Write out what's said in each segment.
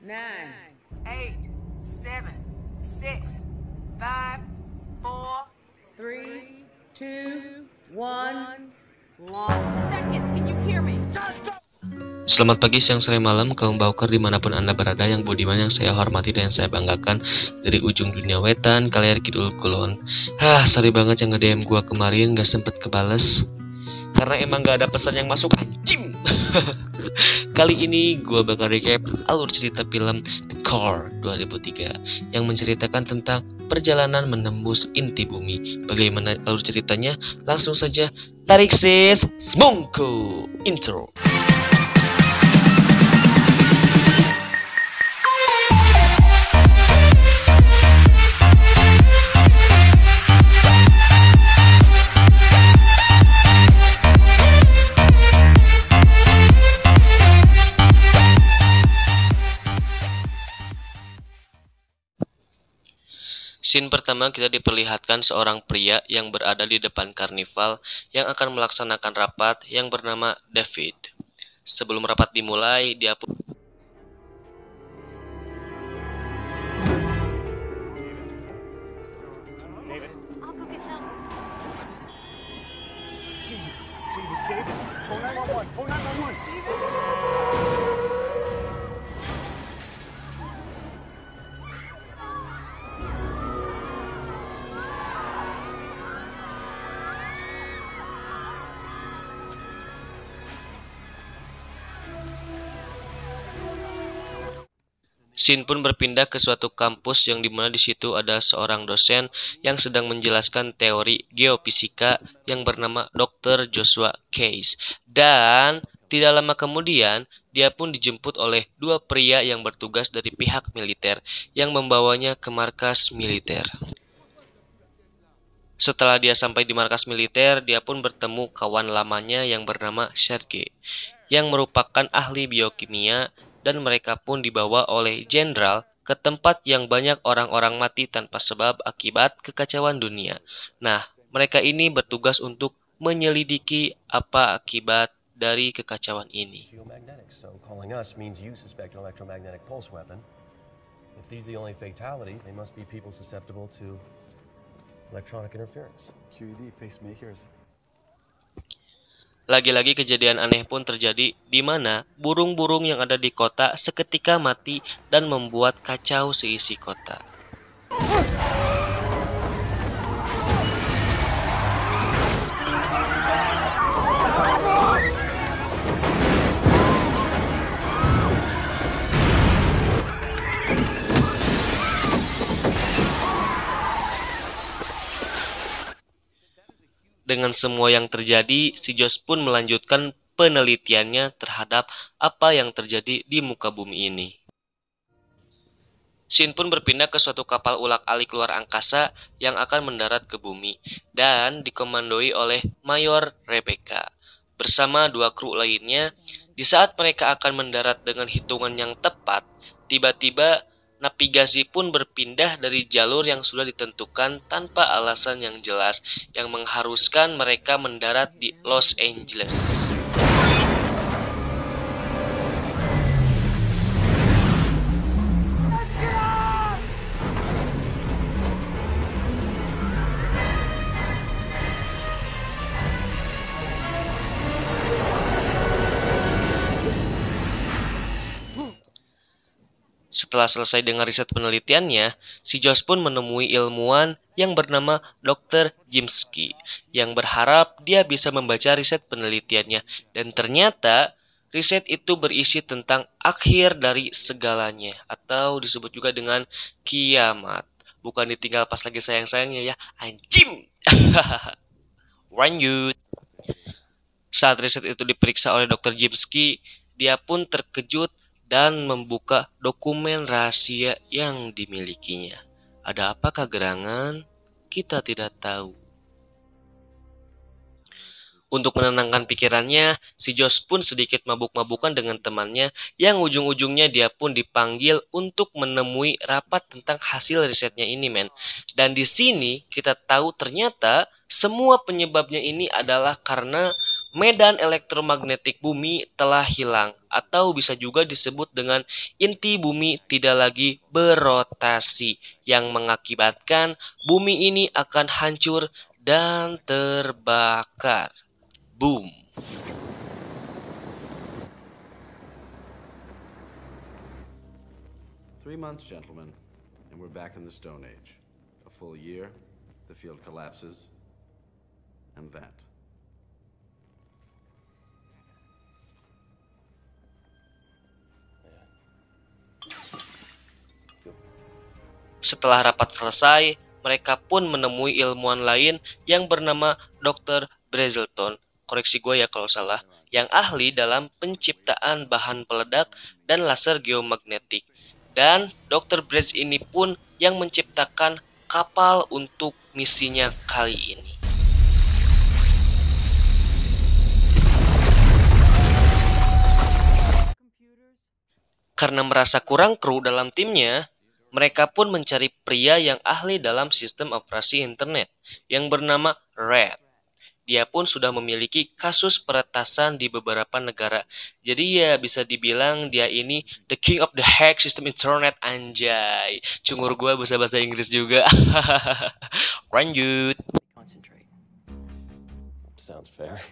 9, 8, 7, 6, 5, 4, 3, 2, 1. Long seconds, can you hear me? Selamat pagi, siang, sore, malam, kaum bauker dimanapun Anda berada, yang budiman yang saya hormati dan saya banggakan. Dari ujung dunia wetan, kalian kidul kulon. Sorry banget yang nge-DM gua kemarin gak sempet kebales, karena emang gak ada pesan yang masuk, anjing. Kali ini gua bakal recap alur cerita film The Core 2003 yang menceritakan tentang perjalanan menembus inti bumi. Bagaimana alur ceritanya? Langsung saja tarik sis, semongko intro. Scene pertama kita diperlihatkan seorang pria yang berada di depan karnival yang akan melaksanakan rapat yang bernama David. Sebelum rapat dimulai, dia pun David, call 911, call 911. Scene pun berpindah ke suatu kampus yang dimana di situ ada seorang dosen yang sedang menjelaskan teori geofisika yang bernama Dr. Joshua Case. Dan tidak lama kemudian dia pun dijemput oleh dua pria yang bertugas dari pihak militer yang membawanya ke markas militer. Setelah dia sampai di markas militer, dia pun bertemu kawan lamanya yang bernama Sergei, yang merupakan ahli biokimia, dan mereka pun dibawa oleh jenderal ke tempat yang banyak orang-orang mati tanpa sebab akibat kekacauan dunia. Nah, mereka ini bertugas untuk menyelidiki apa akibat dari kekacauan ini. So calling us means you suspect an electromagnetic pulse weapon. If these are the only fatalities, they must be people susceptible to electronic interference. QED pacemakers. Lagi-lagi kejadian aneh pun terjadi di mana burung-burung yang ada di kota seketika mati dan membuat kacau seisi kota. Dengan semua yang terjadi, si Josh pun melanjutkan penelitiannya terhadap apa yang terjadi di muka bumi ini. Scene pun berpindah ke suatu kapal ulak-alik luar angkasa yang akan mendarat ke bumi dan dikomandoi oleh Mayor Rebecca bersama dua kru lainnya. Di saat mereka akan mendarat dengan hitungan yang tepat, tiba-tiba navigasi pun berpindah dari jalur yang sudah ditentukan tanpa alasan yang jelas yang mengharuskan mereka mendarat di Los Angeles. Setelah selesai dengan riset penelitiannya, si Josh pun menemui ilmuwan yang bernama Dr. Jimsky yang berharap dia bisa membaca riset penelitiannya, dan ternyata riset itu berisi tentang akhir dari segalanya atau disebut juga dengan kiamat. Bukan ditinggal pas lagi sayang-sayangnya ya, anjing. Lanjut. Saat riset itu diperiksa oleh Dr. Jimsky, dia pun terkejut dan membuka dokumen rahasia yang dimilikinya. Ada apakah gerangan? Kita tidak tahu. Untuk menenangkan pikirannya, si Josh pun sedikit mabuk-mabukan dengan temannya yang ujung-ujungnya dia pun dipanggil untuk menemui rapat tentang hasil risetnya ini, men. Dan di sini kita tahu ternyata semua penyebabnya ini adalah karena medan elektromagnetik bumi telah hilang, atau bisa juga disebut dengan inti bumi tidak lagi berotasi, yang mengakibatkan bumi ini akan hancur dan terbakar. Boom. 3 months, gentlemen, and we're back in the Stone Age. A full year, the field collapses, and that. Setelah rapat selesai, mereka pun menemui ilmuwan lain yang bernama Dr. Brazelton, koreksi gue ya kalau salah, yang ahli dalam penciptaan bahan peledak dan laser geomagnetik. Dan Dr. Braz ini pun yang menciptakan kapal untuk misinya kali ini. Karena merasa kurang kru dalam timnya, mereka pun mencari pria yang ahli dalam sistem operasi internet yang bernama Red. Dia pun sudah memiliki kasus peretasan di beberapa negara. Jadi ya bisa dibilang dia ini the king of the hack system internet, anjay. Cungur gue bisa bahasa Inggris juga. Lanjut. Sounds fair.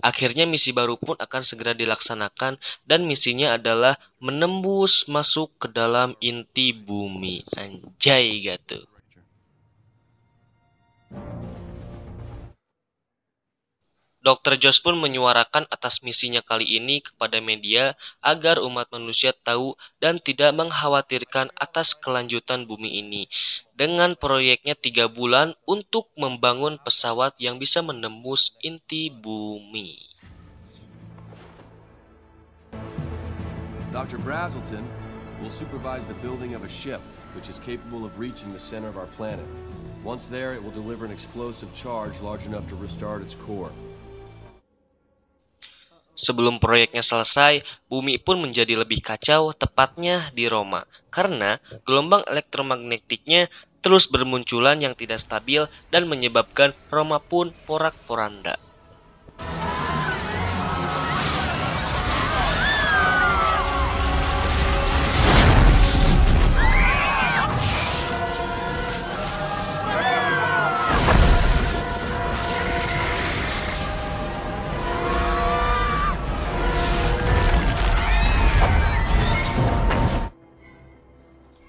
Akhirnya misi baru pun akan segera dilaksanakan dan misinya adalah menembus masuk ke dalam inti bumi. Anjay gitu. Dr. Josh pun menyuarakan atas misinya kali ini kepada media agar umat manusia tahu dan tidak mengkhawatirkan atas kelanjutan bumi ini. Dengan proyeknya 3 bulan untuk membangun pesawat yang bisa menembus inti bumi. Dr. Brazelton will supervise the building of a ship which is capable of reaching the center of our planet. Once there, it will deliver an explosive charge large enough to restart its core. Sebelum proyeknya selesai, bumi pun menjadi lebih kacau, tepatnya di Roma, karena gelombang elektromagnetiknya terus bermunculan yang tidak stabil dan menyebabkan Roma pun porak-poranda.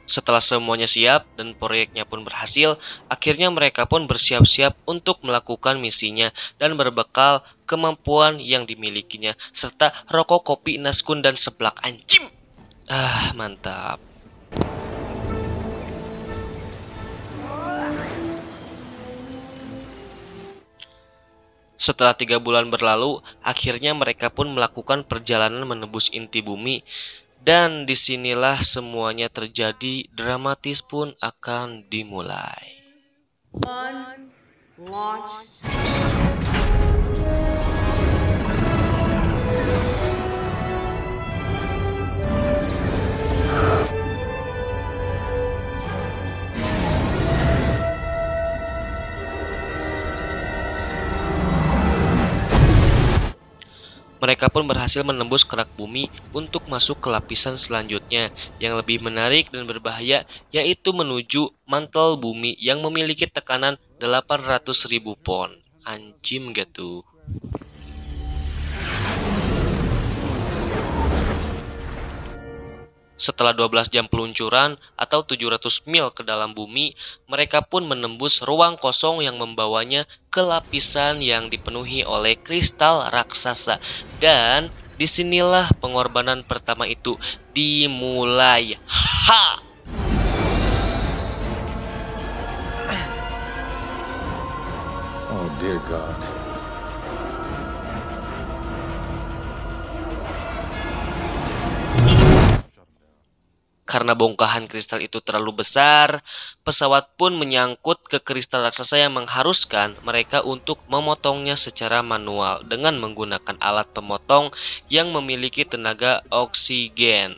Setelah semuanya siap dan proyeknya pun berhasil, akhirnya mereka pun bersiap-siap untuk melakukan misinya dan berbekal kemampuan yang dimilikinya, serta rokok, kopi, naskun, dan seblak anjim. Mantap. Setelah 3 bulan berlalu, akhirnya mereka pun melakukan perjalanan menembus inti bumi. Dan disinilah semuanya terjadi, dramatis pun akan dimulai. One, launch. Mereka pun berhasil menembus kerak bumi untuk masuk ke lapisan selanjutnya yang lebih menarik dan berbahaya, yaitu menuju mantel bumi yang memiliki tekanan 800.000 pon. Anjim gak tuh? Setelah 12 jam peluncuran atau 700 mil ke dalam bumi, mereka pun menembus ruang kosong yang membawanya ke lapisan yang dipenuhi oleh kristal raksasa. Dan disinilah pengorbanan pertama itu dimulai. Oh dear God. Karena bongkahan kristal itu terlalu besar, pesawat pun menyangkut ke kristal raksasa yang mengharuskan mereka untuk memotongnya secara manual dengan menggunakan alat pemotong yang memiliki tenaga oksigen.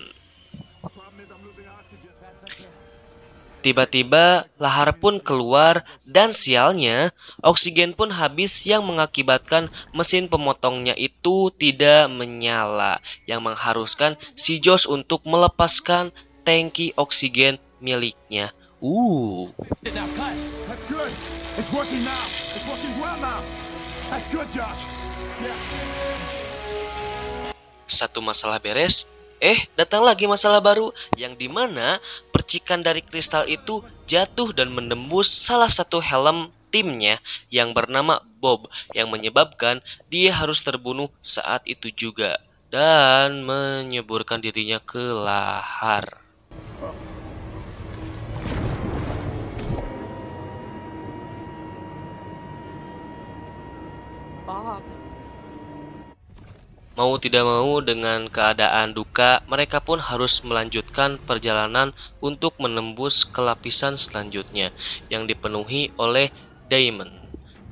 Tiba-tiba lahar pun keluar dan sialnya oksigen pun habis yang mengakibatkan mesin pemotongnya itu tidak menyala, yang mengharuskan si Josh untuk melepaskan tangki oksigen miliknya. Now cut. That's good. It's working now. It's working well now. That's good, Josh. Yeah. Satu masalah beres, datang lagi masalah baru, yang dimana percikan dari kristal itu jatuh dan menembus salah satu helm timnya yang bernama Bob, yang menyebabkan dia harus terbunuh saat itu juga dan menyeburkan dirinya ke lahar. Bob. Mau tidak mau, dengan keadaan duka, mereka pun harus melanjutkan perjalanan untuk menembus ke lapisan selanjutnya yang dipenuhi oleh Damon.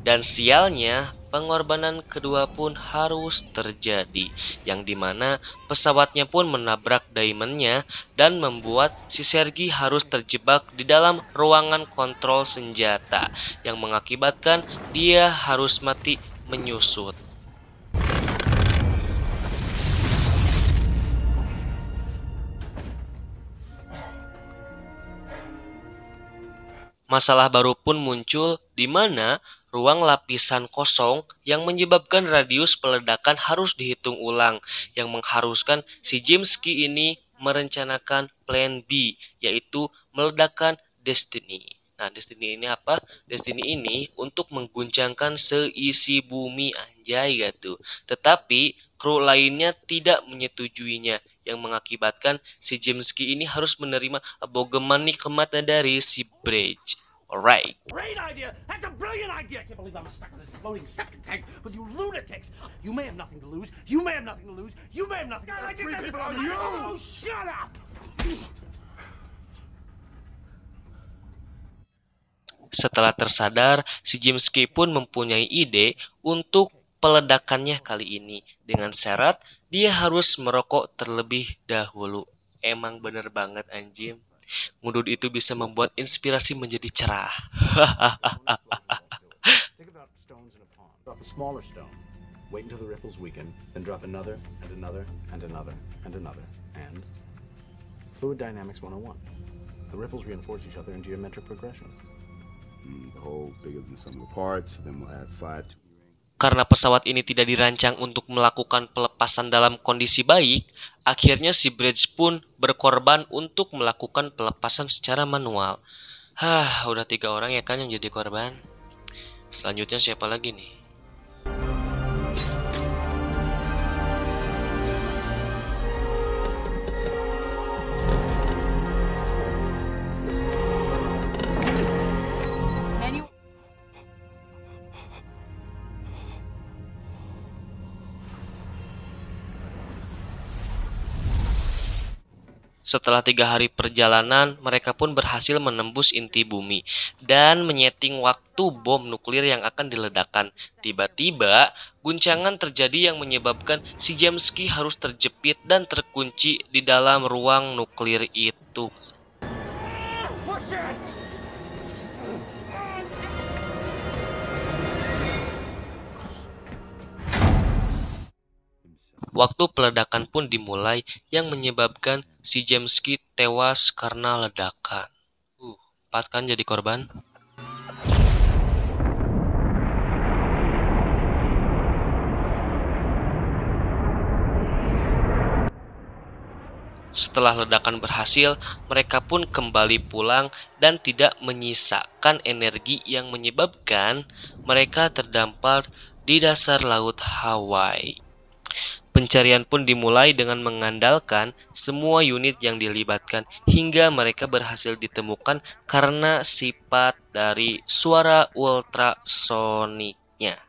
Dan sialnya, pengorbanan kedua pun harus terjadi, yang dimana pesawatnya pun menabrak Damonnya dan membuat si Sergi harus terjebak di dalam ruangan kontrol senjata, yang mengakibatkan dia harus mati menyusut. Masalah baru pun muncul di mana ruang lapisan kosong yang menyebabkan radius peledakan harus dihitung ulang, yang mengharuskan si Jimski ini merencanakan plan B, yaitu meledakkan Destiny. Nah, Destiny ini apa? Destiny ini untuk mengguncangkan seisi bumi, anjay gitu. Tetapi kru lainnya tidak menyetujuinya, yang mengakibatkan si Jimski ini harus menerima abogeman nikmat dari si Bridge. Alright. Great idea! That's a brilliant idea! I can't believe I'm stuck in this floating septic tank with you lunatics! You may have nothing to lose. You may have nothing to lose. You may have nothing to lose. Three people on you! Oh, shut up! Setelah tersadar, si Jimski pun mempunyai ide untuk peledakannya kali ini. Dengan syarat, dia harus merokok terlebih dahulu. Emang bener banget anjing. Ngudut itu bisa membuat inspirasi menjadi cerah. Think about stones in a pond. Drop a smaller stone. Wait until the ripples weaken, then drop another and another and another and another. And Fluid Dynamics 101. The ripples reinforce each other in geometric progression. The whole bigger than the sum of the parts, then we'll add 5 to... Karena pesawat ini tidak dirancang untuk melakukan pelepasan dalam kondisi baik, akhirnya si Bridge pun berkorban untuk melakukan pelepasan secara manual. Udah 3 orang ya kan yang jadi korban. Selanjutnya siapa lagi nih? Setelah 3 hari perjalanan, mereka pun berhasil menembus inti bumi dan menyeting waktu bom nuklir yang akan diledakkan. Tiba-tiba, guncangan terjadi yang menyebabkan si Jimski harus terjepit dan terkunci di dalam ruang nuklir itu. Waktu peledakan pun dimulai yang menyebabkan si Jimski tewas karena ledakan. 4 kan jadi korban. Setelah ledakan berhasil, mereka pun kembali pulang dan tidak menyisakan energi yang menyebabkan mereka terdampar di dasar laut Hawaii. Pencarian pun dimulai dengan mengandalkan semua unit yang dilibatkan hingga mereka berhasil ditemukan karena sifat dari suara ultrasoniknya.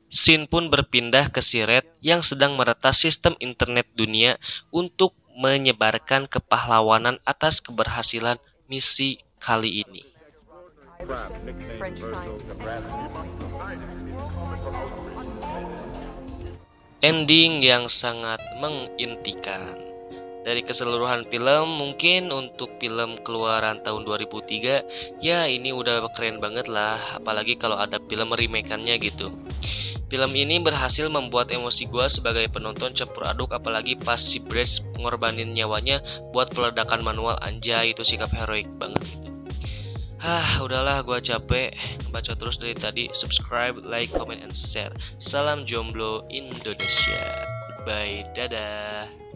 Scene pun berpindah ke si Red yang sedang meretas sistem internet dunia untuk menyebarkan kepahlawanan atas keberhasilan misi kali ini. Ending yang sangat mengintikan. Dari keseluruhan film, mungkin untuk film keluaran tahun 2003, ya ini udah keren banget lah, apalagi kalau ada film remake-annya gitu. Film ini berhasil membuat emosi gua sebagai penonton campur aduk, apalagi pas si Brace ngorbanin nyawanya buat peledakan manual. Anjay, itu sikap heroik banget gitu. Udahlah, gua capek baca terus dari tadi. Subscribe, like, comment, and share. Salam jomblo Indonesia. Goodbye, dadah.